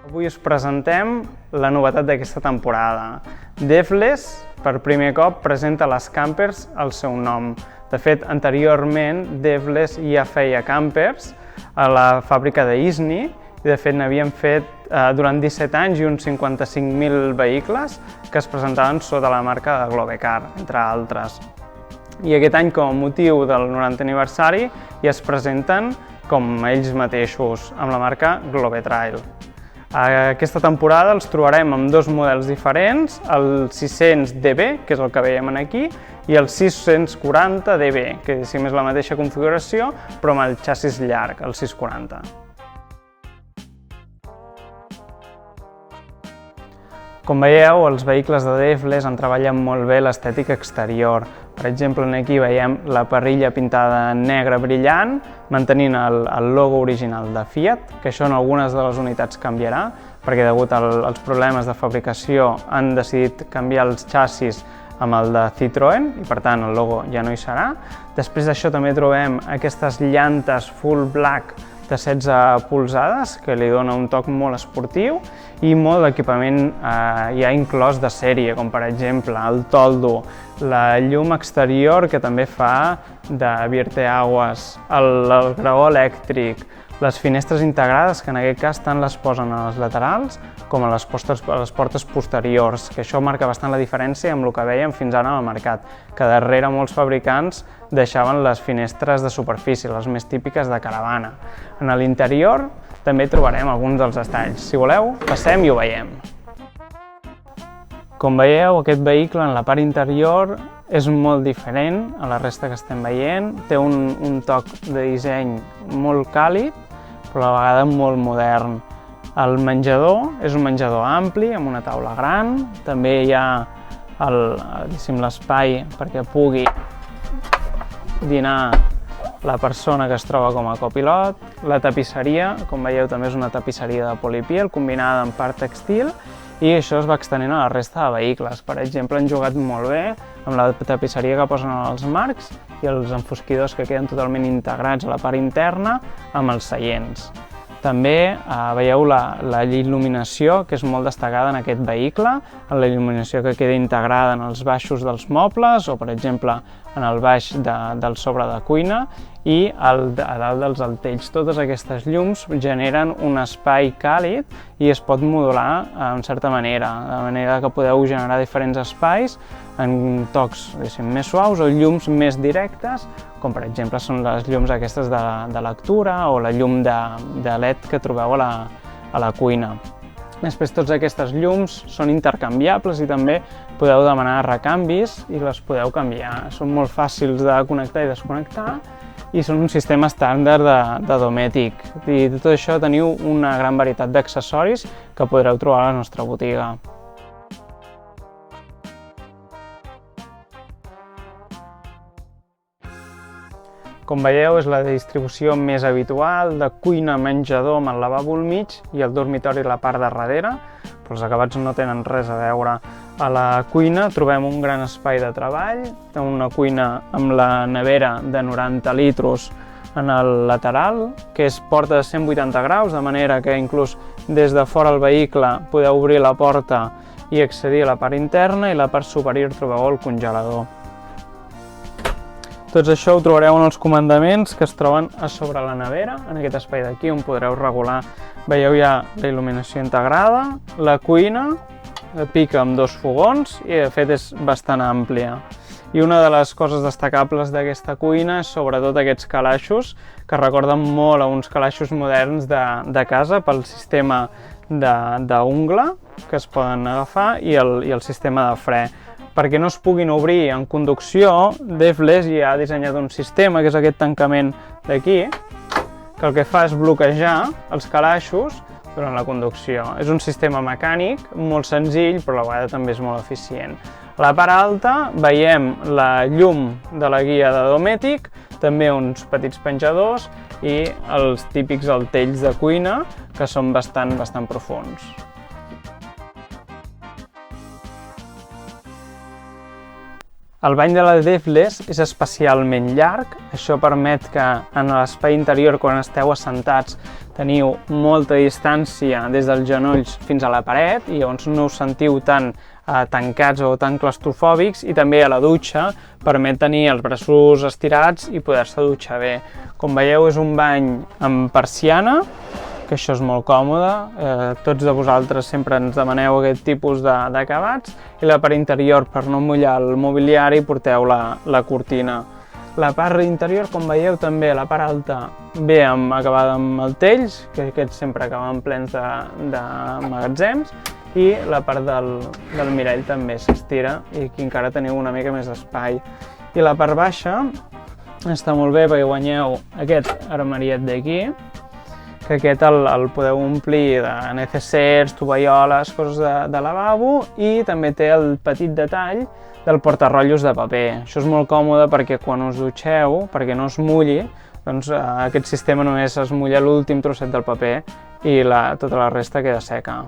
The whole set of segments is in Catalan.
Avui us presentem la novetat d'aquesta temporada. Devless, per primer cop, presenta les campers al seu nom. De fet, anteriorment, Devless ja feia campers a la fàbrica d'Isny i, de fet, n'havien fet durant 17 anys i uns 55.000 vehicles que es presentaven sota la marca de Globecar, entre altres. I aquest any, com a motiu del 90 aniversari, ja es presenten com ells mateixos, amb la marca Globetrail. Aquesta temporada els trobarem amb dos models diferents, el 600DB, que és el que veiem aquí, i el 640DB, que és la mateixa configuració, però amb el xassis llarg, el 640. Com veieu, els vehicles de Devless han treballat molt bé l'estètica exterior. Per exemple, aquí veiem la parrilla pintada en negre brillant, mantenint el logo original de Fiat, que això en algunes de les unitats canviarà, perquè degut als problemes de fabricació han decidit canviar els xassis amb el de Citroën i per tant el logo ja no hi serà. Després d'això també trobem aquestes llantes full black de 16 polzades, que li dona un toc molt esportiu, i molt d'equipament ja inclòs de sèrie, com per exemple el toldo, la llum exterior que també fa de Virteaguas, el graó elèctric, les finestres integrades, que en aquest cas tant les posen a les laterals com a les portes posteriors, que això marca bastant la diferència amb el que vèiem fins ara al mercat, que darrere molts fabricants deixaven les finestres de superfície, les més típiques de caravana. En l'interior també trobarem alguns dels detalls. Si voleu, passem i ho veiem. Com veieu, aquest vehicle en la part interior és molt diferent a la resta que estem veient. Té un toc de disseny molt càlid, però a la vegada molt modern. El menjador és un menjador ampli, amb una taula gran. També hi ha l'espai perquè pugui dinar la persona que es troba com a copilot. La tapisseria, com veieu, també és una tapisseria de polipiel combinada amb part textil, i això es va extenent a la resta de vehicles. Per exemple, han jugat molt bé amb la tapisseria que posen als marcs i els enfosquidors que queden totalment integrats a la part interna amb els seients. També veieu la il·luminació, que és molt destacada en aquest vehicle, la il·luminació que queda integrada en els baixos dels mobles o, per exemple, en el baix del sobre de cuina i a dalt dels altells. Totes aquestes llums generen un espai càlid i es pot modular en certa manera, de manera que podeu generar diferents espais en tocs més suaus o llums més directes, com per exemple són les llums aquestes de lectura o la llum de LED que trobeu a la cuina. Després, totes aquestes llums són intercanviables i també podeu demanar recanvis i les podeu canviar. Són molt fàcils de connectar i desconnectar i són un sistema estàndard de Dometic. I de tot això teniu una gran varietat d'accessoris que podreu trobar a la nostra botiga. Com veieu, és la distribució més habitual de cuina-menjador amb el lavabo al mig i el dormitori a la part de darrere, però els acabats no tenen res a veure. A la cuina trobem un gran espai de treball, una cuina amb la nevera de 90 litros en el lateral, que es porta a 180 graus, de manera que inclús des de fora del vehicle podeu obrir la porta i accedir a la part interna, i a la part superior trobeu el congelador. Tot això ho trobareu en els comandaments que es troben a sobre la nevera, en aquest espai d'aquí on podreu regular. Veieu ja la il·luminació integrada, la cuina pica amb dos fogons i de fet és bastant àmplia. I una de les coses destacables d'aquesta cuina és sobretot aquests calaixos que recorden molt a uns calaixos moderns de casa pel sistema d'ungla que es poden agafar i el sistema de fre. Perquè no es puguin obrir en conducció, Devless ja ha dissenyat un sistema, que és aquest tancament d'aquí, que el que fa és bloquejar els calaixos durant la conducció. És un sistema mecànic molt senzill, però a la vegada també és molt eficient. A la part alta veiem la llum de la guia de Dometic, també uns petits penjadors i els típics altells de cuina, que són bastant profuns. El bany de la Devless és especialment llarg, això permet que en l'espai interior, quan esteu assentats, teniu molta distància des dels genolls fins a la paret i llavors no us sentiu tan tancats o tan claustrofòbics, i també a la dutxa permet tenir els braços estirats i poder-se dutxar bé. Com veieu, és un bany amb persiana, que això és molt còmode. Tots de vosaltres sempre ens demaneu aquest tipus d'acabats, i la part interior, per no mullar el mobiliari, porteu la cortina. La part interior, com veieu, també la part alta ve acabada amb maltells, que aquests sempre acaben plens de magatzems, i la part del mirall també s'estira i aquí encara teniu una mica més d'espai. I la part baixa està molt bé perquè guanyeu aquest armariet d'aquí, que aquest el podeu omplir de necessers, tovalloles, coses de lavabo, i també té el petit detall del portarrotllos de paper. Això és molt còmode perquè quan us dutxeu, perquè no es mulli, doncs aquest sistema només es mulla l'últim trosset del paper i tota la resta queda seca.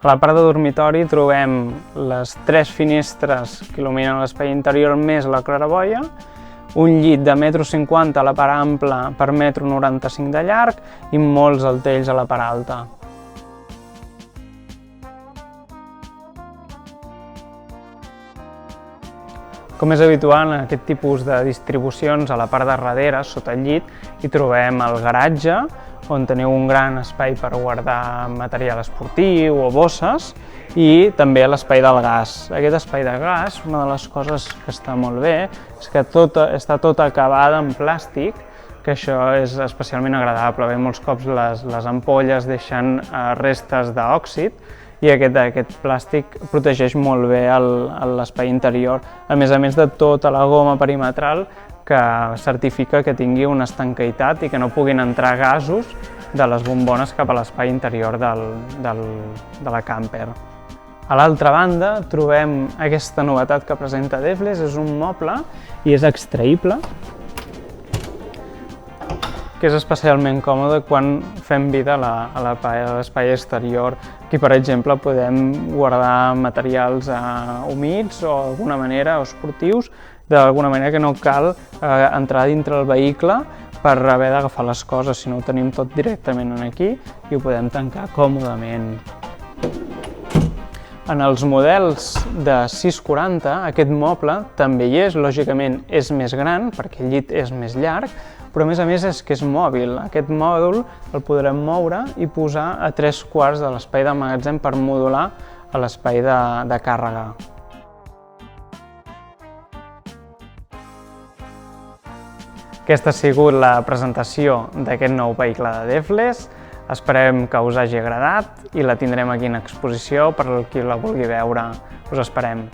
A la part de dormitori trobem les 3 finestres que il·luminen l'espai interior més la claraboia, un llit de 1,50 m a la part ampla per 1,95 m de llarg i molts altells a la part alta. Com és habitual en aquest tipus de distribucions, a la part de darrere, sota el llit, hi trobem el garatge, on teniu un gran espai per guardar material esportiu o bosses, i també l'espai del gas. Aquest espai de gas, una de les coses que està molt bé, és que està tot acabada en plàstic, que això és especialment agradable. Molts cops les ampolles deixen restes d'òxid, i aquest plàstic protegeix molt bé l'espai interior, a més de tota la goma perimetral que certifica que tingui una estanquitat i que no puguin entrar gasos de les bombones cap a l'espai interior de la camper. A l'altra banda trobem aquesta novetat que presenta Devles, és un moble i és extraïble, que és especialment còmode quan fem vida a l'espai exterior. Aquí, per exemple, podem guardar materials humits o d'alguna manera esportius, d'alguna manera que no cal entrar dintre el vehicle per haver d'agafar les coses, sinó ho tenim tot directament aquí i ho podem tancar còmodament. En els models de 640 aquest moble també hi és, lògicament és més gran perquè el llit és més llarg, però a més és que és mòbil. Aquest mòdul el podrem moure i posar a 3/4 de l'espai de magatzem per modular a l'espai de càrrega. Aquesta ha sigut la presentació d'aquest nou vehicle de Devles. Esperem que us hagi agradat i la tindrem aquí en exposició per qui la vulgui veure. Us esperem.